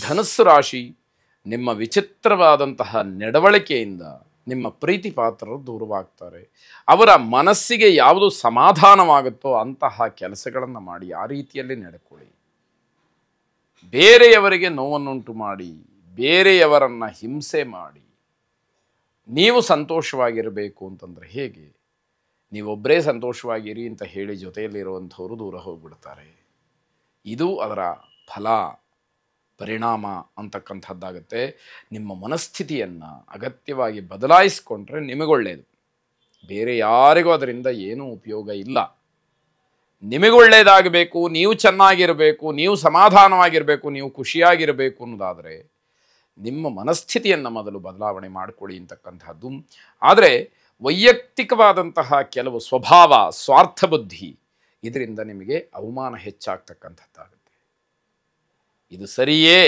ಧನುಸ್ಸು ರಾಶಿ, ನಿಮ್ಮ ವಿಚಿತ್ರವಾದಂತಹ ನಡವಳಿಕೆಯಿಂದ ನಿಮ್ಮ ಪ್ರೀತಿ ಪಾತ್ರರು ದೂರವಾಗ್ತಾರೆ. ಅವರ ಮನಸ್ಸಿಗೆ ಯಾವುದು ಸಮಾಧಾನವಾಗುತ್ತೋ ಅಂತಹ ಕೆಲಸಗಳನ್ನು ಮಾಡಿ ಆ ರೀತಿಯಲ್ಲಿ ನಡ್ಕೊಳ್ಳಿ. ಬೇರೆಯವರಿಗೆ ನೋವನ್ನುಂಟು ಮಾಡಿ, ಬೇರೆಯವರನ್ನು ಹಿಂಸೆ ಮಾಡಿ ನೀವು ಸಂತೋಷವಾಗಿರಬೇಕು ಅಂತಂದರೆ ಹೇಗೆ? ನೀವೊಬ್ಬರೇ ಸಂತೋಷವಾಗಿರಿ ಅಂತ ಹೇಳಿ ಜೊತೆಯಲ್ಲಿರುವಂಥವರು ದೂರ ಹೋಗ್ಬಿಡ್ತಾರೆ. ಇದು ಅದರ ಫಲ, ಪರಿಣಾಮ ಅಂತಕ್ಕಂಥದ್ದಾಗತ್ತೆ. ನಿಮ್ಮ ಮನಸ್ಥಿತಿಯನ್ನು ಅಗತ್ಯವಾಗಿ ಬದಲಾಯಿಸಿಕೊಂಡ್ರೆ ನಿಮಗೊಳ್ಳೆಯದು. ಬೇರೆ ಯಾರಿಗೂ ಅದರಿಂದ ಏನೂ ಉಪಯೋಗ ಇಲ್ಲ. ನಿಮಗೊಳ್ಳೆಯದಾಗಬೇಕು, ನೀವು ಚೆನ್ನಾಗಿರಬೇಕು, ನೀವು ಸಮಾಧಾನವಾಗಿರಬೇಕು, ನೀವು ಖುಷಿಯಾಗಿರಬೇಕು ಅನ್ನೋದಾದರೆ ನಿಮ್ಮ ಮನಸ್ಥಿತಿಯನ್ನು ಮೊದಲು ಬದಲಾವಣೆ ಮಾಡಿಕೊಳ್ಳಿ ಅಂತಕ್ಕಂಥದ್ದು. ಆದರೆ ವೈಯಕ್ತಿಕವಾದಂತಹ ಕೆಲವು ಸ್ವಭಾವ, ಸ್ವಾರ್ಥ ಬುದ್ಧಿ, ಇದರಿಂದ ನಿಮಗೆ ಅವಮಾನ ಹೆಚ್ಚಾಗ್ತಕ್ಕಂಥದ್ದಾಗುತ್ತೆ. ಇದು ಸರಿಯೇ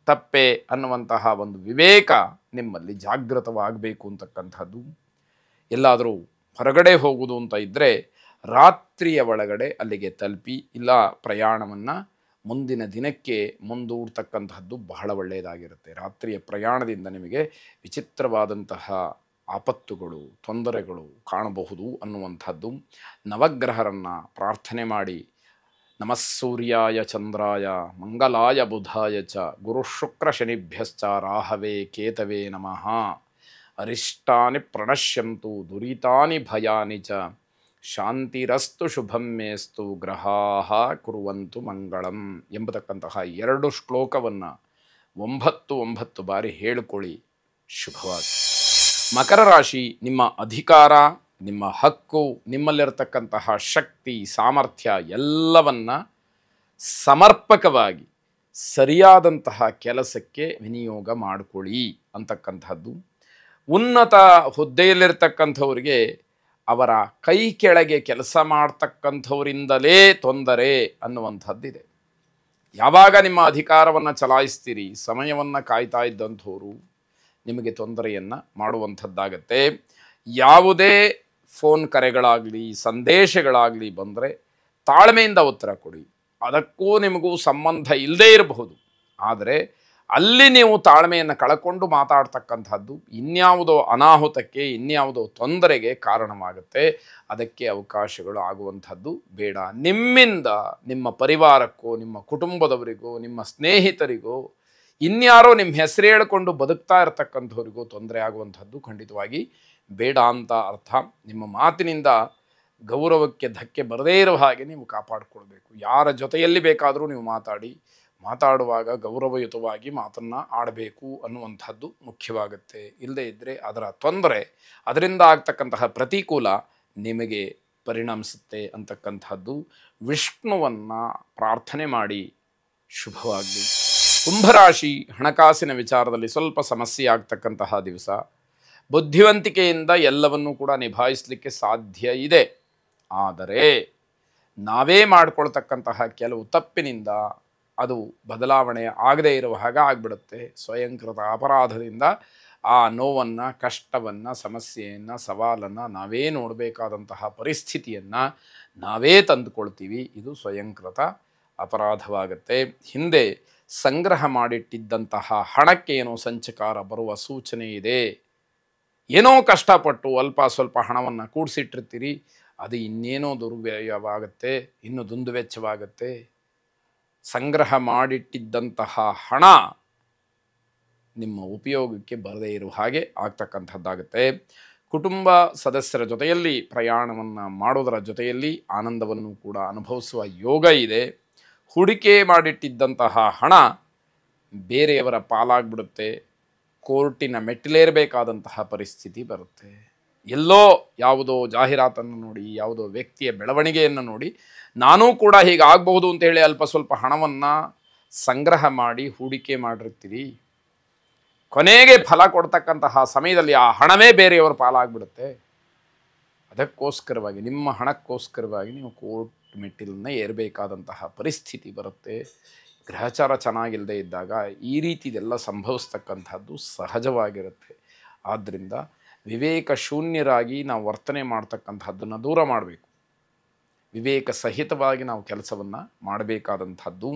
ತಪ್ಪೇ ಅನ್ನುವಂತಹ ಒಂದು ವಿವೇಕ ನಿಮ್ಮಲ್ಲಿ ಜಾಗೃತವಾಗಬೇಕು ಅಂತಕ್ಕಂಥದ್ದು. ಎಲ್ಲಾದರೂ ಹೊರಗಡೆ ಹೋಗುವುದು ಅಂತ ಇದ್ದರೆ ರಾತ್ರಿಯ ಒಳಗಡೆ ಅಲ್ಲಿಗೆ ತಲುಪಿ, ಇಲ್ಲ ಪ್ರಯಾಣವನ್ನು ಮುಂದಿನ ದಿನಕ್ಕೆ ಮುಂದೂಡ್ತಕ್ಕಂತಹದ್ದು ಬಹಳ ಒಳ್ಳೆಯದಾಗಿರುತ್ತೆ. ರಾತ್ರಿಯ ಪ್ರಯಾಣದಿಂದ ನಿಮಗೆ ವಿಚಿತ್ರವಾದಂತಹ ಆಪತ್ತುಗಳು, ತೊಂದರೆಗಳು ಕಾಣಬಹುದು ಅನ್ನುವಂಥದ್ದು. ನವಗ್ರಹರನ್ನು ಪ್ರಾರ್ಥನೆ ಮಾಡಿ, ನಮಃ ಸೂರ್ಯಾಯ ಚಂದ್ರಾಯ ಮಂಗಲಾಯ ಬುಧಾಯ ಚ ಗುರು ಶುಕ್ರ ಶನಿಭ್ಯಶ್ಚ ರಾಹವೇ ಕೇತವೇ ನಮಃ. ಅರಿಷ್ಟಾನಿ ಪ್ರಣಶ್ಯಂತು ದುರಿತಾನಿ ಭಯಾನಿ ಚ ಶಾಂತಿರಸ್ತು ಶುಭಂ ಮೇಸ್ತು ಗ್ರಹಾಃ ಕುರುವಂತು ಮಂಗಳಂ ಎಂಬತಕ್ಕಂತಹ 2 ಶ್ಲೋಕವನ್ನು 9 ಬಾರಿ ಹೇಳಿಕೊಳ್ಳಿ. ಶುಭವಾಗಿ. ಮಕರ ರಾಶಿ, ನಿಮ್ಮ ಅಧಿಕಾರ, ನಿಮ್ಮ ಹಕ್ಕು, ನಿಮ್ಮಲ್ಲಿರತಕ್ಕಂತಹ ಶಕ್ತಿ, ಸಾಮರ್ಥ್ಯ ಎಲ್ಲವನ್ನ ಸಮರ್ಪಕವಾಗಿ ಸರಿಯಾದಂತಹ ಕೆಲಸಕ್ಕೆ ವಿನಿಯೋಗ ಮಾಡಿಕೊಳ್ಳಿ ಅಂತಕ್ಕಂಥದ್ದು. ಉನ್ನತ ಹುದ್ದೆಯಲ್ಲಿರ್ತಕ್ಕಂಥವ್ರಿಗೆ ಅವರ ಕೈ ಕೆಳಗೆ ಕೆಲಸ ಮಾಡ್ತಕ್ಕಂಥವರಿಂದಲೇ ತೊಂದರೆ ಅನ್ನುವಂಥದ್ದಿದೆ. ಯಾವಾಗ ನಿಮ್ಮ ಅಧಿಕಾರವನ್ನು ಚಲಾಯಿಸ್ತೀರಿ, ಸಮಯವನ್ನು ಕಾಯ್ತಾ ಇದ್ದಂಥವರು ನಿಮಗೆ ತೊಂದರೆಯನ್ನು ಮಾಡುವಂಥದ್ದಾಗತ್ತೆ. ಯಾವುದೇ ಫೋನ್ ಕರೆಗಳಾಗಲಿ, ಸಂದೇಶಗಳಾಗಲಿ ಬಂದರೆ ತಾಳ್ಮೆಯಿಂದ ಉತ್ತರ ಕೊಡಿ. ಅದಕ್ಕೂ ನಿಮಗೂ ಸಂಬಂಧ ಇಲ್ಲದೇ ಇರಬಹುದು, ಆದರೆ ಅಲ್ಲಿ ನೀವು ತಾಳ್ಮೆಯನ್ನು ಕಳ್ಕೊಂಡು ಮಾತಾಡ್ತಕ್ಕಂಥದ್ದು ಇನ್ಯಾವುದೋ ಅನಾಹುತಕ್ಕೆ, ಇನ್ಯಾವುದೋ ತೊಂದರೆಗೆ ಕಾರಣವಾಗುತ್ತೆ. ಅದಕ್ಕೆ ಅವಕಾಶಗಳು ಆಗುವಂಥದ್ದು ಬೇಡ. ನಿಮ್ಮಿಂದ ನಿಮ್ಮ ಪರಿವಾರಕ್ಕೋ, ನಿಮ್ಮ ಕುಟುಂಬದವರಿಗೋ, ನಿಮ್ಮ ಸ್ನೇಹಿತರಿಗೋ, ಇನ್ಯಾರೋ ನಿಮ್ಮ ಹೆಸರು ಹೇಳಿಕೊಂಡು ಬದುಕ್ತಾ ಇರತಕ್ಕಂಥವ್ರಿಗೂ ತೊಂದರೆ ಆಗುವಂಥದ್ದು ಖಂಡಿತವಾಗಿ ಬೇಡ ಅಂತ ಅರ್ಥ. ನಿಮ್ಮ ಮಾತಿನಿಂದ ಗೌರವಕ್ಕೆ ಧಕ್ಕೆ ಬರದೇ ಇರೋ ಹಾಗೆ ನೀವು ಕಾಪಾಡಿಕೊಳ್ಬೇಕು. ಯಾರ ಜೊತೆಯಲ್ಲಿ ಬೇಕಾದರೂ ನೀವು ಮಾತಾಡುವಾಗ ಗೌರವಯುತವಾಗಿ ಮಾತನ್ನು ಆಡಬೇಕು ಅನ್ನುವಂಥದ್ದು ಮುಖ್ಯವಾಗುತ್ತೆ. ಇಲ್ಲದೇ ಇದ್ದರೆ ಅದರ ತೊಂದರೆ, ಅದರಿಂದ ಆಗ್ತಕ್ಕಂತಹ ಪ್ರತಿಕೂಲ ನಿಮಗೆ ಪರಿಣಮಿಸುತ್ತೆ ಅಂತಕ್ಕಂಥದ್ದು. ವಿಷ್ಣುವನ್ನು ಪ್ರಾರ್ಥನೆ ಮಾಡಿ. ಶುಭವಾಗಲಿ. ಕುಂಭರಾಶಿ, ಹಣಕಾಸಿನ ವಿಚಾರದಲ್ಲಿ ಸ್ವಲ್ಪ ಸಮಸ್ಯೆ ಆಗ್ತಕ್ಕಂತಹ ದಿವಸ. ಬುದ್ಧಿವಂತಿಕೆಯಿಂದ ಎಲ್ಲವನ್ನೂ ಕೂಡ ನಿಭಾಯಿಸಲಿಕ್ಕೆ ಸಾಧ್ಯ ಇದೆ. ಆದರೆ ನಾವೇ ಮಾಡಿಕೊಳ್ತಕ್ಕಂತಹ ಕೆಲವು ತಪ್ಪಿನಿಂದ ಅದು ಬದಲಾವಣೆ ಆಗದೇ ಇರುವ ಹಾಗೆ ಆಗಿಬಿಡುತ್ತೆ. ಸ್ವಯಂಕೃತ ಅಪರಾಧದಿಂದ ಆ ನೋವನ್ನು, ಕಷ್ಟವನ್ನು, ಸಮಸ್ಯೆಯನ್ನು, ಸವಾಲನ್ನು ನಾವೇ ನೋಡಬೇಕಾದಂತಹ ಪರಿಸ್ಥಿತಿಯನ್ನು ನಾವೇ ತಂದುಕೊಳ್ತೀವಿ. ಇದು ಸ್ವಯಂಕೃತ ಅಪರಾಧವಾಗುತ್ತೆ. ಹಿಂದೆ ಸಂಗ್ರಹ ಮಾಡಿಟ್ಟಿದ್ದಂತಹ ಹಣಕ್ಕೆ ಏನೋ ಸಂಚಕಾರ ಬರುವ ಸೂಚನೆ ಇದೆ. ಏನೋ ಕಷ್ಟಪಟ್ಟು ಅಲ್ಪ ಸ್ವಲ್ಪ ಹಣವನ್ನು ಕೂಡಿಸಿಟ್ಟಿರ್ತೀರಿ, ಅದು ಇನ್ನೇನೋ ದುರ್ವ್ಯಯವಾಗುತ್ತೆ, ಇನ್ನು ದುಂದುವೆಚ್ಚವಾಗುತ್ತೆ. ಸಂಗ್ರಹ ಮಾಡಿಟ್ಟಿದ್ದಂತಹ ಹಣ ನಿಮ್ಮ ಉಪಯೋಗಕ್ಕೆ ಬರದೇ ಇರುವ ಹಾಗೆ ಆಗ್ತಕ್ಕಂಥದ್ದಾಗುತ್ತೆ. ಕುಟುಂಬ ಸದಸ್ಯರ ಜೊತೆಯಲ್ಲಿ ಪ್ರಯಾಣವನ್ನು ಮಾಡೋದರ ಜೊತೆಯಲ್ಲಿ ಆನಂದವನ್ನು ಕೂಡ ಅನುಭವಿಸುವ ಯೋಗ ಇದೆ. ಹೂಡಿಕೆ ಮಾಡಿಟ್ಟಿದ್ದಂತಹ ಹಣ ಬೇರೆಯವರ ಪಾಲಾಗ್ಬಿಡುತ್ತೆ. ಕೋರ್ಟಿನ ಮೆಟ್ಟಿಲೇರಬೇಕಾದಂತಹ ಪರಿಸ್ಥಿತಿ ಬರುತ್ತೆ. ಎಲ್ಲೋ ಯಾವುದೋ ಜಾಹೀರಾತನ್ನು ನೋಡಿ, ಯಾವುದೋ ವ್ಯಕ್ತಿಯ ಬೆಳವಣಿಗೆಯನ್ನು ನೋಡಿ ನಾನೂ ಕೂಡ ಹೀಗಾಗಬಹುದು ಅಂತೇಳಿ ಅಲ್ಪ ಸ್ವಲ್ಪ ಹಣವನ್ನು ಸಂಗ್ರಹ ಮಾಡಿ ಹೂಡಿಕೆ ಮಾಡಿರ್ತೀರಿ. ಕೊನೆಗೆ ಫಲ ಕೊಡ್ತಕ್ಕಂತಹ ಸಮಯದಲ್ಲಿ ಆ ಹಣವೇ ಬೇರೆಯವರ ಪಾಲಾಗ್ಬಿಡುತ್ತೆ. ಅದಕ್ಕೋಸ್ಕರವಾಗಿ, ನಿಮ್ಮ ಹಣಕ್ಕೋಸ್ಕರವಾಗಿ ನೀವು ಕೋರ್ಟ್ ಮೆಟ್ಟಿಲನ್ನ ಏರಬೇಕಾದಂತಹ ಪರಿಸ್ಥಿತಿ ಬರುತ್ತೆ. ಗ್ರಹಚಾರ ಚೆನ್ನಾಗಿಲ್ಲದೆ ಇದ್ದಾಗ ಈ ರೀತಿದೆಲ್ಲ ಸಂಭವಿಸ್ತಕ್ಕಂಥದ್ದು ಸಹಜವಾಗಿರುತ್ತೆ. ಆದ್ದರಿಂದ ವಿವೇಕ ಶೂನ್ಯರಾಗಿ ನಾವು ವರ್ತನೆ ಮಾಡ್ತಕ್ಕಂಥದ್ದನ್ನು ದೂರ ಮಾಡಬೇಕು. ವಿವೇಕ ಸಹಿತವಾಗಿ ನಾವು ಕೆಲಸವನ್ನು ಮಾಡಬೇಕಾದಂಥದ್ದು.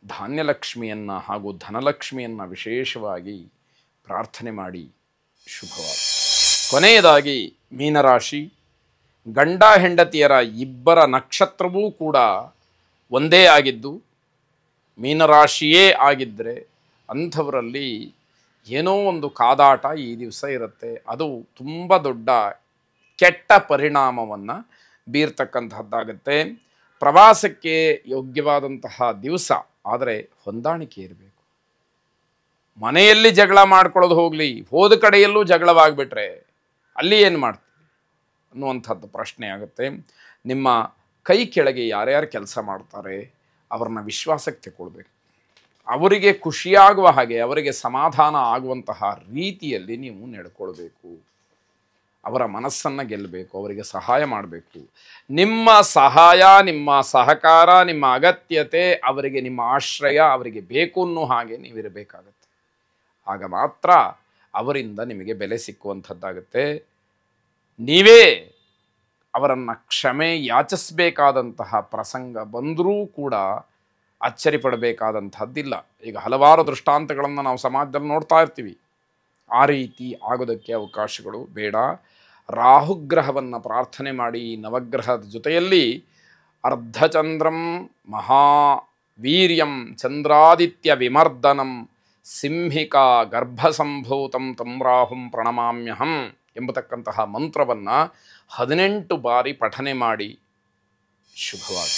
ಧಾನ್ಯಲಕ್ಷ್ಮಿಯನ್ನು ಹಾಗೂ ಧನಲಕ್ಷ್ಮಿಯನ್ನು ವಿಶೇಷವಾಗಿ ಪ್ರಾರ್ಥನೆ ಮಾಡಿ ಶುಭವಾದ. ಕೊನೆಯದಾಗಿ ಮೀನರಾಶಿ, ಗಂಡ ಹೆಂಡತಿಯರ ಇಬ್ಬರ ನಕ್ಷತ್ರವೂ ಕೂಡ ಒಂದೇ ಆಗಿದ್ದು ಮೀನರಾಶಿಯೇ ಆಗಿದ್ದರೆ ಅಂಥವರಲ್ಲಿ ಏನೋ ಒಂದು ಕಾದಾಟ ಈ ದಿವಸ ಇರುತ್ತೆ. ಅದು ತುಂಬ ದೊಡ್ಡ ಕೆಟ್ಟ ಪರಿಣಾಮವನ್ನು ಬೀರ್ತಕ್ಕಂತಹದ್ದಾಗುತ್ತೆ. ಪ್ರವಾಸಕ್ಕೆ ಯೋಗ್ಯವಾದಂತಹ ದಿವಸ, ಆದರೆ ಹೊಂದಾಣಿಕೆ ಇರಬೇಕು. ಮನೆಯಲ್ಲಿ ಜಗಳ ಮಾಡ್ಕೊಳ್ಳೋದು ಹೋಗಲಿ, ಹೋದ ಕಡೆಯಲ್ಲೂ ಜಗಳವಾಗಿಬಿಟ್ರೆ ಅಲ್ಲಿ ಏನು ಮಾಡ್ತೀವಿ ಅನ್ನುವಂಥದ್ದು ಪ್ರಶ್ನೆ ಆಗುತ್ತೆ. ನಿಮ್ಮ ಕೈ ಕೆಳಗೆ ಯಾರ್ಯಾರು ಕೆಲಸ ಮಾಡ್ತಾರೆ ಅವ್ರನ್ನ ವಿಶ್ವಾಸಕ್ಕೆ ತಗೊಳ್ಬೇಕು. ಅವರಿಗೆ ಖುಷಿಯಾಗುವ ಹಾಗೆ, ಅವರಿಗೆ ಸಮಾಧಾನ ಆಗುವಂತಹ ರೀತಿಯಲ್ಲಿ ನೀವು ನಡ್ಕೊಳ್ಬೇಕು. ಅವರ ಮನಸ್ಸನ್ನು ಗೆಲ್ಲಬೇಕು, ಅವರಿಗೆ ಸಹಾಯ ಮಾಡಬೇಕು. ನಿಮ್ಮ ಸಹಾಯ, ನಿಮ್ಮ ಸಹಕಾರ, ನಿಮ್ಮ ಅಗತ್ಯತೆ, ಅವರಿಗೆ ನಿಮ್ಮ ಆಶ್ರಯ ಅವರಿಗೆ ಬೇಕು ಅನ್ನೋ ಹಾಗೆ ನೀವಿರಬೇಕಾಗತ್ತೆ. ಆಗ ಮಾತ್ರ ಅವರಿಂದ ನಿಮಗೆ ಬೆಲೆ ಸಿಕ್ಕುವಂಥದ್ದಾಗುತ್ತೆ. ನೀವೇ ಅವರನ್ನು ಕ್ಷಮೆ ಯಾಚಿಸಬೇಕಾದಂತಹ ಪ್ರಸಂಗ ಬಂದರೂ ಕೂಡ ಅಚ್ಚರಿ ಪಡಬೇಕಾದಂಥದ್ದಿಲ್ಲ. ಈಗ ಹಲವಾರು ದೃಷ್ಟಾಂತಗಳನ್ನು ನಾವು ಸಮಾಜದಲ್ಲಿ ನೋಡ್ತಾ ಇರ್ತೀವಿ. ಆ ರೀತಿ ಆಗೋದಕ್ಕೆ ಅವಕಾಶಗಳು ಬೇಡ. ರಾಹುಗ್ರಹವನ್ನು ಪ್ರಾರ್ಥನೆ ಮಾಡಿ, ನವಗ್ರಹದ ಜೊತೆಯಲ್ಲಿ ಅರ್ಧಚಂದ್ರಂ ಮಹಾವೀರ್ಯಂ ಚಂದ್ರಾದಿತ್ಯ ವಿಮರ್ದನಂ ಸಿಂಹಿಕಾ ಗರ್ಭಸಂಭೂತಂ ತಂ ರಾಹುಂ ಪ್ರಣಮಾಮ್ಯಹಂ ಎಂಬತಕ್ಕಂತಹ ಮಂತ್ರವನ್ನು 18 ಬಾರಿ ಪಠನೆ ಮಾಡಿ ಶುಭವಾಗಿ.